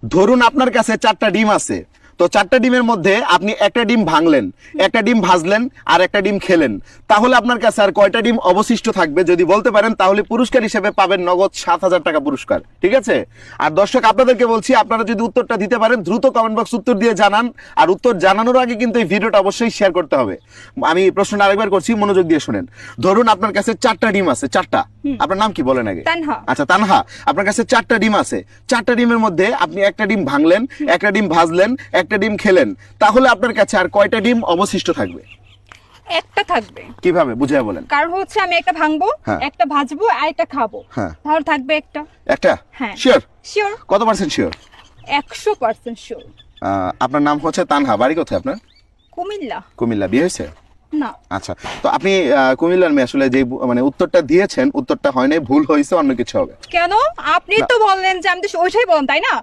ধরুন আপনার কাছে 4টা ডিম আছে, তো 4টা ডিমের মধ্যে আপনি একটা ডিম ভাঙলেন, একটা ডিম ভাজলেন, আর একটা ডিম খেলেন, তাহলে আপনার কাছে আর কয়টা ডিম অবশিষ্ট থাকবে? যদি বলতে পারেন তাহলে পুরস্কার হিসেবে পাবেন নগদ 7,000 টাকা পুরস্কার। ঠিক আছে? আর দর্শক আপনাদেরকে বলছি, আপনারা যদি উত্তরটা দিতে পারেন দ্রুত কমেন্ট বক্স উত্তর দিয়ে জানান। আর উত্তর জানানোর আগে কিন্তু এই ভিডিওটা অবশ্যই শেয়ার করতে হবে। আমি প্রশ্নটা আরেকবার করছি, মনোযোগ দিয়ে শুনেন। ধরুন আপনার কাছে 4টা ডিম আছে, 4টা। আপনার নাম কি বলেন আগে? তানহা। আচ্ছা তানহা, আপনার কাছে 4টা ডিম আছে, 4টা ডিমের মধ্যে আপনি একটা ডিম ভাঙলেন, একটা ডিম ভাজলেন, একটা ডিম খেলেন, তাহলে আপনার কাছে আর কয়টা ডিম অবশিষ্ট থাকবে? একটা থাকবে। কিভাবে বুঝিয়ে বলেন? কারণ হচ্ছে আমি একটা ভাঙবো, হ্যাঁ। একটা ভাজবো আর একটা খাবো, হ্যাঁ। তাহলে থাকবে একটা। একটা? হ্যাঁ। শিওর? শিওর, কত পার্সেন্ট শিওর? 100% শিওর। আপনার নাম হচ্ছে তানহা, বাড়ি কোথায় আপনার? কুমিল্লা। কুমিল্লা। বিয়ে হয়েছে? না। আচ্ছা, তো আপনি কুমিল্লার মেয়ে, আসলে যে মানে উত্তরটা দিয়েছেন উত্তরটা হয় নাই, ভুল হয়েছে, অন্য কিছু হবে। কেন? আপনি তো বললেন যে আমি তো ওইটাই বললাম, তাই না?